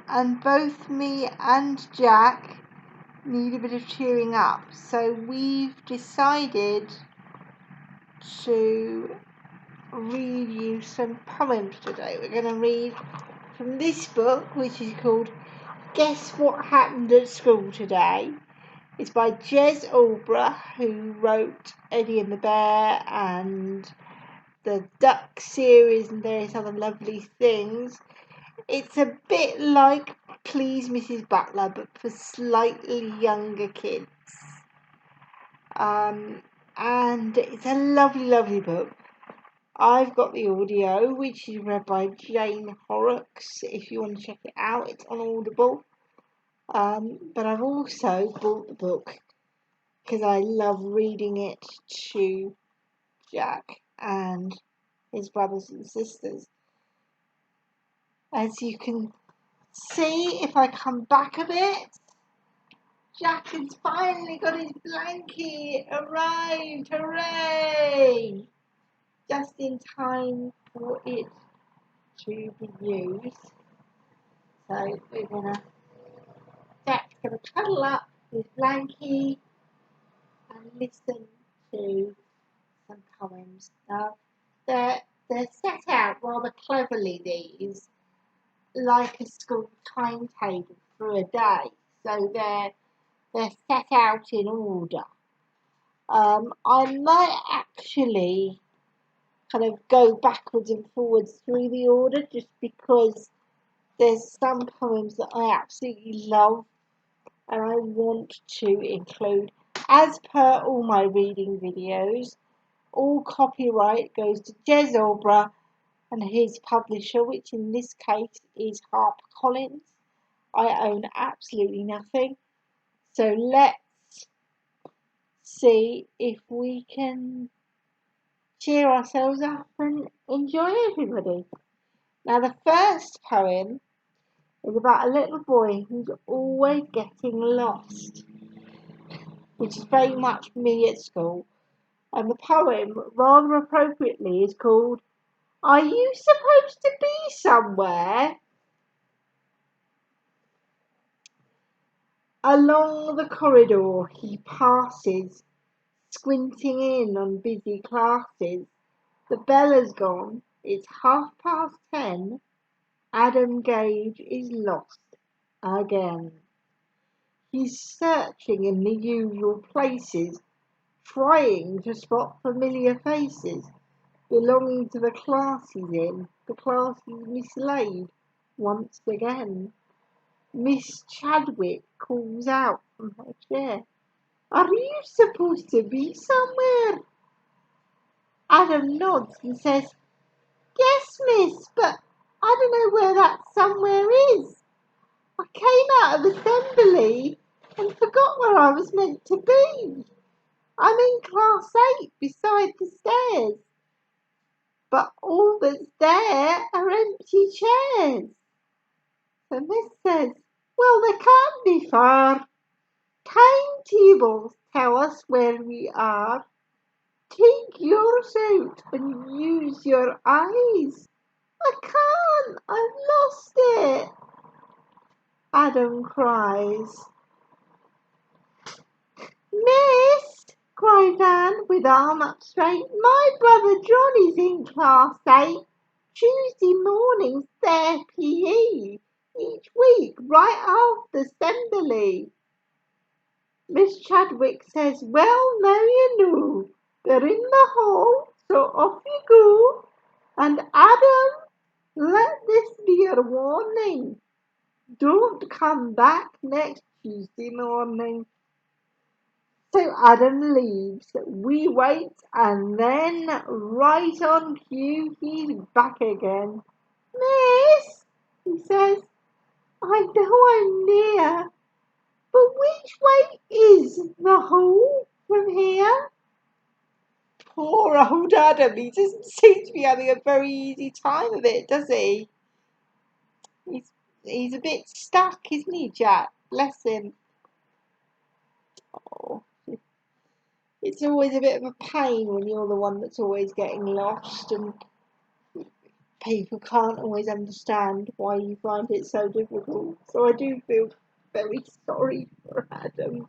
and both me and Jack need a bit of cheering up. So we've decided to read you some poems today. We're going to read from this book, which is called Guess What Happened at School Today. It's by Jez Alborough, who wrote Eddie and the Bear and the Duck series and various other lovely things. It's a bit like Please Mrs. Butler, but for slightly younger kids. And it's a lovely, lovely book. I've got the audio, which is read by Jane Horrocks. If you want to check it out, it's on Audible. But I've also bought the book because I love reading it to Jack and his brothers and sisters. As you can see, if I come back a bit, Jack has finally got his blankie arrived. Hooray! Just in time for it to be used. So Jack's gonna cuddle up his blankie and listen to some poems. Now they're set out rather cleverly, these, like a school timetable for a day. So they're set out in order. I might actually kind of go backwards and forwards through the order just because there's some poems that I absolutely love and I want to include. As per all my reading videos, all copyright goes to Jez Alborough and his publisher, which in this case is HarperCollins. I own absolutely nothing. So let's see if we can cheer ourselves up and enjoy everybody. Now the first poem is about a little boy who's always getting lost, which is very much me at school. And the poem, rather appropriately, is called Are You Supposed to Be Somewhere? Along the corridor he passes, squinting in on busy classes. The bell has gone, it's 10:30. Adam Gage is lost again. He's searching in the usual places, trying to spot familiar faces belonging to the class he's in. The class he's mislaid once again. Miss Chadwick calls out from her chair, Are you supposed to be somewhere? Adam nods and says, Yes, miss, but I don't know where that somewhere is. I came out of assembly and forgot where I was meant to be. I'm in class 8 beside the stairs, but all that's there are empty chairs. So Miss says, Well, they can't be far. Timetables tell us where we are. Take yours out and use your eyes. I can't, I've lost it. Adam cries. Miss, cries Anne with arm up straight, my brother John is in class 8. Tuesday morning's their PE. Each week, right after assembly. Miss Chadwick says, Well, now you know. They're in the hall, so off you go. And Adam, let this be your warning. Don't come back next Tuesday morning. So Adam leaves. We wait, and then right on cue, he's back again. Miss, he says, I know I'm near, but which way is the hall from here? Poor old Adam, he doesn't seem to be having a very easy time of it, does he? He's a bit stuck, isn't he, Jack? Bless him. Oh, it's always a bit of a pain when you're the one that's always getting lost and people can't always understand why you find it so difficult. So I do feel very sorry for Adam.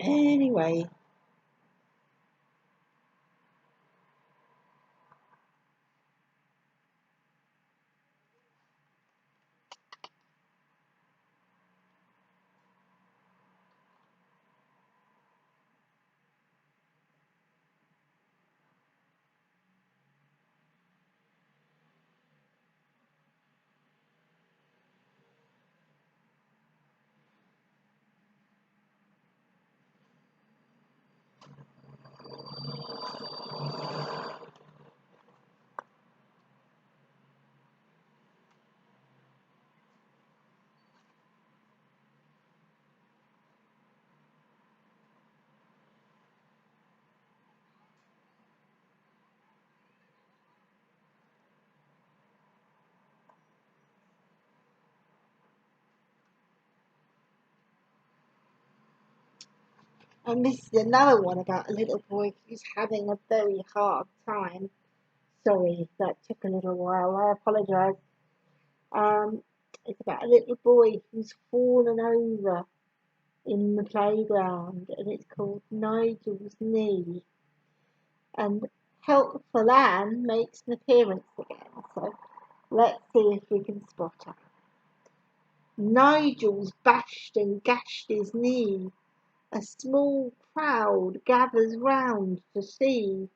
Anyway. And this is another one about a little boy who's having a very hard time. Sorry, that took a little while. I apologise. It's about a little boy who's fallen over in the playground, and it's called Nigel's Knee. And Helpful Anne makes an appearance again, so let's see if we can spot her. Nigel's bashed and gashed his knee. A small crowd gathers round to see.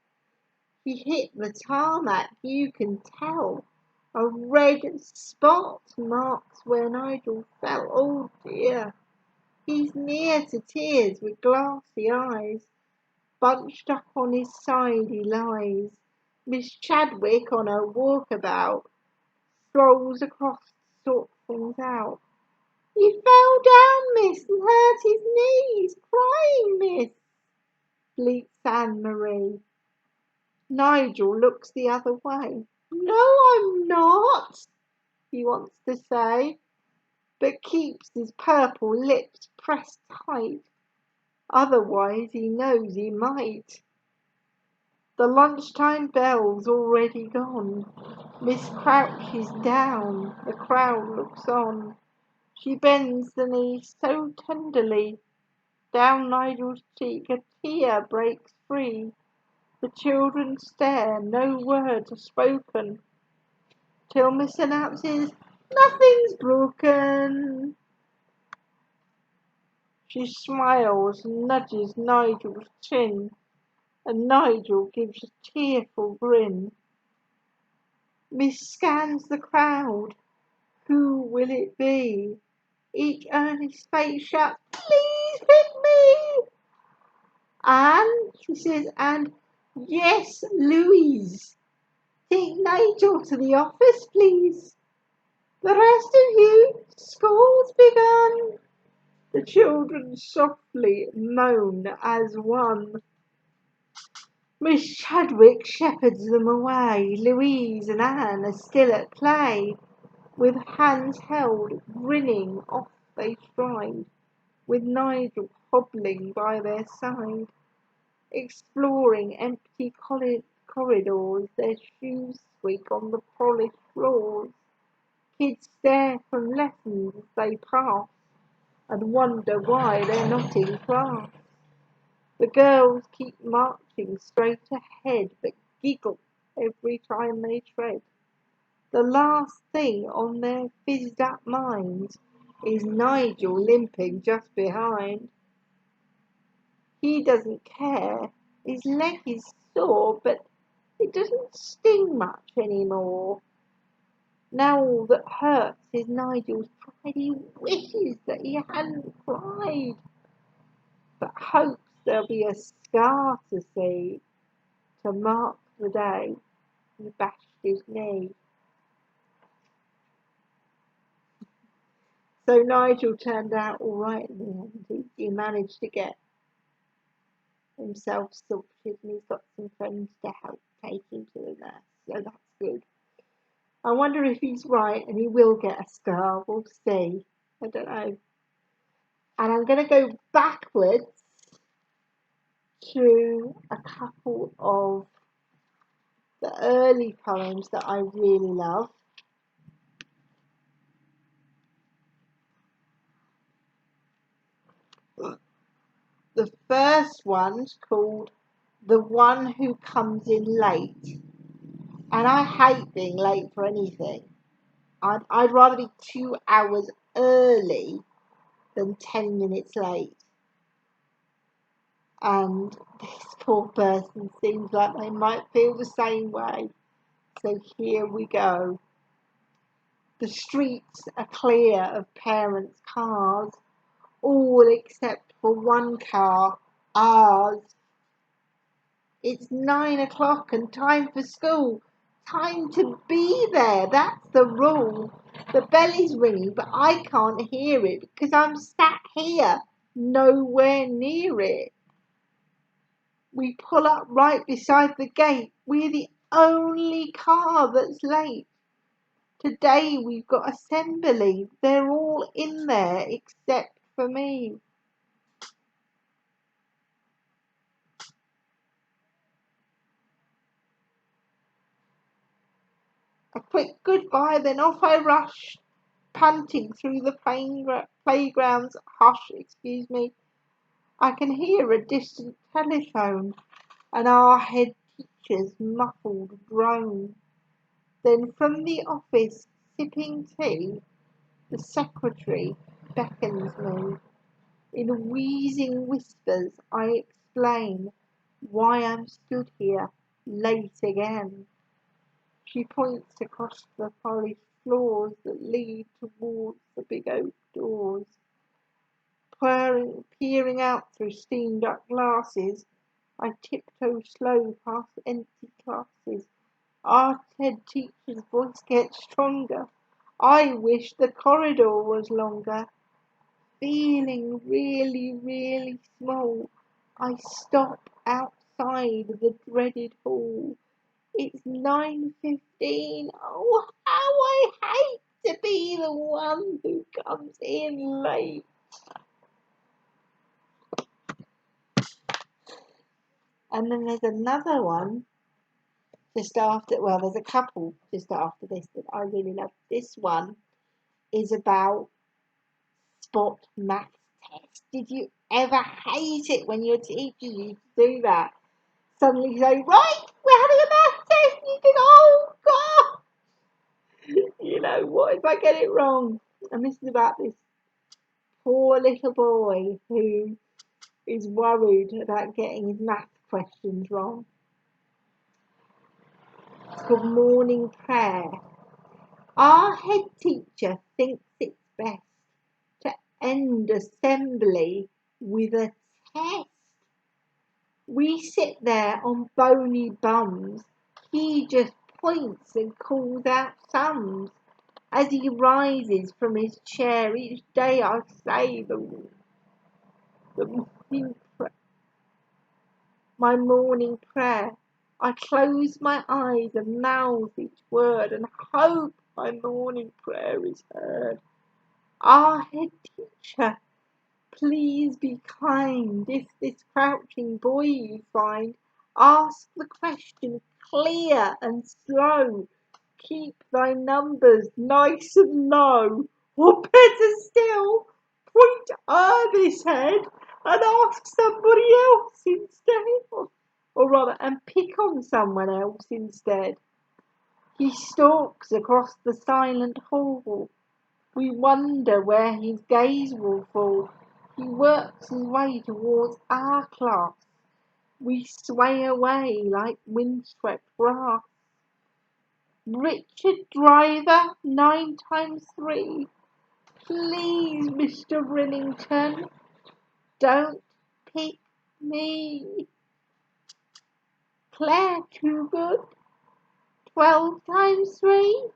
He hit the tarmac, you can tell. A red spot marks where Nigel fell. Oh dear. He's near to tears with glassy eyes. Bunched up on his side he lies. Miss Chadwick on her walkabout strolls across to sort things out. He fell down, miss, and hurt his knee. He's crying, miss, bleats Anne-Marie. Nigel looks the other way. No, I'm not, he wants to say, but keeps his purple lips pressed tight. Otherwise he knows he might. The lunchtime bell's already gone. Miss Crouch is down. The crowd looks on. She bends the knee so tenderly. Down Nigel's cheek a tear breaks free. The children stare, no words are spoken, till Miss announces, nothing's broken. She smiles and nudges Nigel's chin, and Nigel gives a tearful grin. Miss scans the crowd. Who will it be? Each earnest face shouts, please pick me. And, she says, and, yes, Louise. Take Nigel to the office, please. The rest of you, school's begun. The children softly moan as one. Miss Chadwick shepherds them away. Louise and Anne are still at play. With hands held, grinning, off they stride, with Nigel hobbling by their side. Exploring empty corridors, their shoes squeak on the polished floors. Kids stare from lessons as they pass and wonder why they're not in class. The girls keep marching straight ahead but giggle every time they tread. The last thing on their fizzed up minds is Nigel limping just behind. He doesn't care. His leg is sore, but it doesn't sting much anymore. Now all that hurts is Nigel's pride. He wishes that he hadn't cried, but hopes there'll be a scar to see to mark the day he bashed his knee. So Nigel turned out all right in the end. He managed to get himself sorted, and he's got some friends to help take him to the nurse, so that's good. I wonder if he's right and he will get a scar. We'll see. I don't know. And I'm going to go backwards to a couple of the early poems that I really love. The first one's called The One Who Comes in Late. And I hate being late for anything. I'd rather be 2 hours early than 10 minutes late. And this poor person seems like they might feel the same way. So here we go. The streets are clear of parents' cars, all except for one car, ours. It's 9 o'clock and time for school. Time to be there, that's the rule. The bell is ringing, but I can't hear it because I'm sat here, nowhere near it. We pull up right beside the gate. We're the only car that's late. Today we've got assembly. They're all in there except for me. A quick goodbye, then off I rush, panting through the playground's hush. Excuse me. I can hear a distant telephone and our head teacher's muffled drone. Then from the office, sipping tea, the secretary beckons me. In wheezing whispers I explain why I'm stood here late again. She points across the polished floors that lead towards the big oak doors. Peering out through steamed up glasses, I tiptoe slow past empty classes. Our head teacher's voice gets stronger. I wish the corridor was longer. Feeling really, really small, I stop outside the dreaded hall. It's 9:15. Oh, how I hate to be the one who comes in late. And then there's another one just after, well, there's a couple just after this that I really love. This one is about spot maths test. Did you ever hate it when your teacher used to do that? Suddenly say, right, we're having a maths test. And you think, oh, God. You know, what if I get it wrong? And this is about this poor little boy who is worried about getting his maths questions wrong. It's called Morning Prayer. Our head teacher thinks it's best to end assembly with a test. We sit there on bony bums. He just points and calls out sums. As he rises from his chair each day, I say my morning prayer. I close my eyes and mouth each word and hope my morning prayer is heard. Our head teacher, please be kind. If this crouching boy you find, ask the question clear and slow. Keep thy numbers nice and low. Or better still, point this head and ask somebody else instead. Or rather, and pick on someone else instead. He stalks across the silent hall. We wonder where his gaze will fall. He works his way towards our class. We sway away like windswept grass. Richard Driver, 9 times 3. Please, Mr. Remington, don't pick me. Claire Toogood, 12 times 3.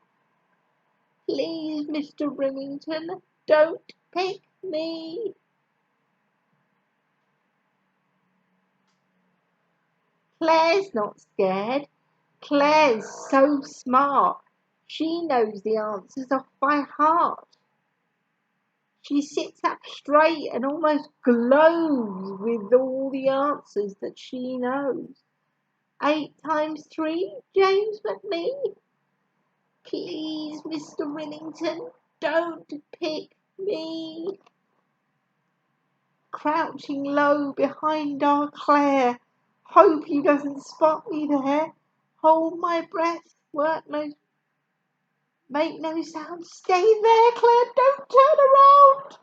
Please, Mr. Remington, don't pick me. Claire's not scared. Claire's so smart. She knows the answers off by heart. She sits up straight and almost glows with all the answers that she knows. 8 times 3, James McNee? Please, Mr. Rillington, don't pick me. Crouching low behind our Claire, hope he doesn't spot me there. Hold my breath, make no sound. Stay there, Claire, don't turn around.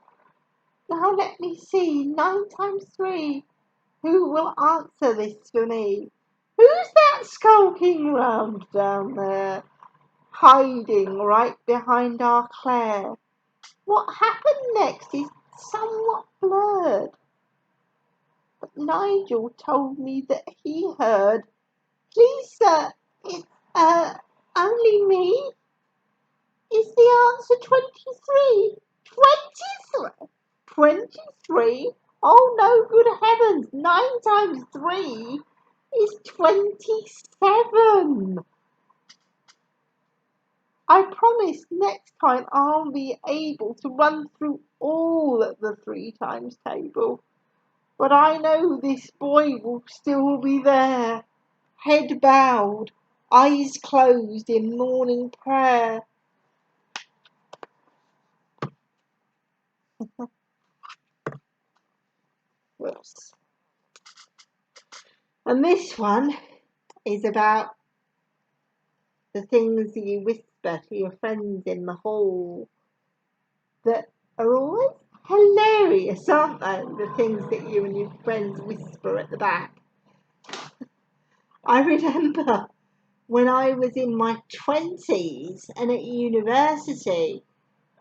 Now let me see, 9 times 3. Who will answer this for me? Who's that skulking round down there, hiding right behind our Claire? What happened next is somewhat blurred, but Nigel told me that he heard. Please, sir, it's only me. Is the answer 23? 23? 23? Oh, no, good heavens, 9 times 3 is 27. I promise next time I'll be able to run through all the 3 times table. But I know this boy will still be there, head bowed, eyes closed in morning prayer. Whoops. And this one is about the things that you whisper to your friends in the hall that are always hilarious, aren't they? The things that you and your friends whisper at the back. I remember when I was in my 20s and at university,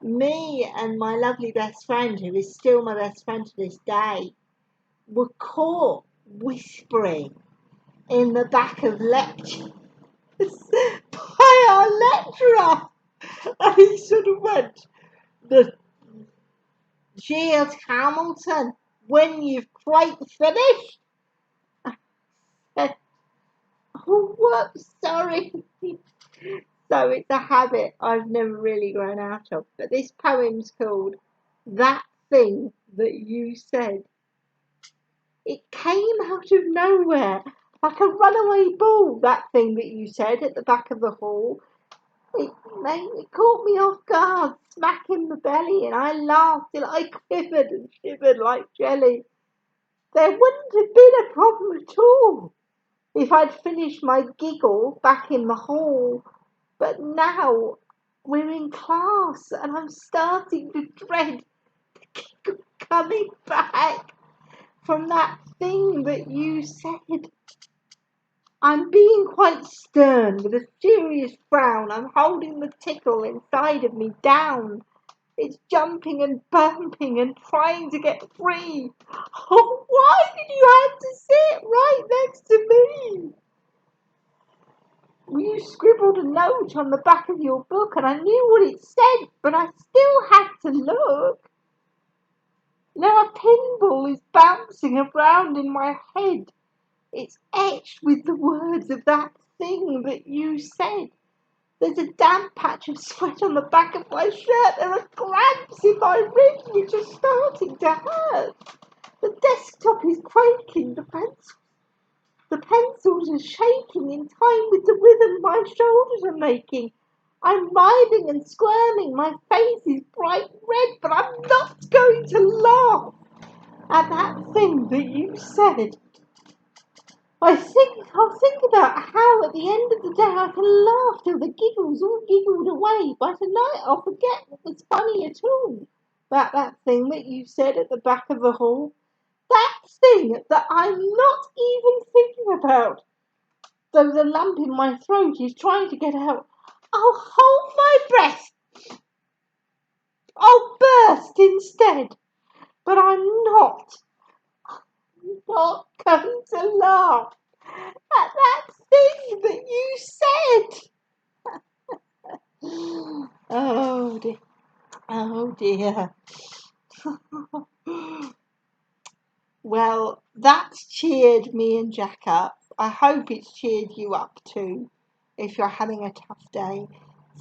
me and my lovely best friend, who is still my best friend to this day, were caught whispering in the back of lectures by our lecturer. And he sort of went, the Jez Hamilton, when you've quite finished. I said, oh, whoops, sorry. So it's a habit I've never really grown out of. But this poem's called That Thing That You Said. It came out of nowhere, like a runaway ball, that thing that you said at the back of the hall. It caught me off guard, smack in the belly, and I laughed till I quivered and shivered like jelly. There wouldn't have been a problem at all if I'd finished my giggle back in the hall. But now we're in class and I'm starting to dread the giggle coming back from that thing that you said. I'm being quite stern with a serious frown. I'm holding the tickle inside of me down. It's jumping and bumping and trying to get free. Oh, why did you have to sit right next to me? You scribbled a note on the back of your book and I knew what it said, but I still had to look. Now a pinball is bouncing around in my head. It's etched with the words of that thing that you said. There's a damp patch of sweat on the back of my shirt. There are cramps in my ribs which are starting to hurt. The desktop is quaking. The pencils are shaking in time with the rhythm my shoulders are making. I'm writhing and squirming. My face is bright red, but I'm not going to laugh at that thing that you said. I'll think about how at the end of the day I can laugh till the giggles all giggled away. By tonight I'll forget what was funny at all about that thing that you said at the back of the hall. That thing that I'm not even thinking about, though the lump in my throat is trying to get out. I'll hold my breath. I'll burst instead. But I'm not going to laugh at that thing that you said. Oh dear. Oh dear. Well, that's cheered me and Jack up. I hope it's cheered you up too, if you're having a tough day.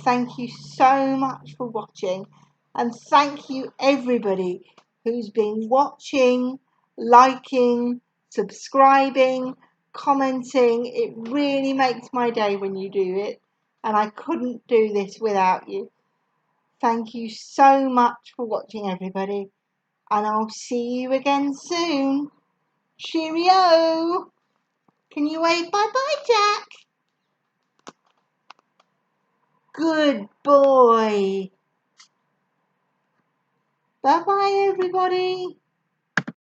Thank you so much for watching. And thank you everybody who's been watching, liking, subscribing, commenting. It really makes my day when you do it, and I couldn't do this without you. Thank you so much for watching, everybody, and I'll see you again soon. Cheerio! Can you wave bye-bye, Jack? Good boy. Bye-bye, everybody.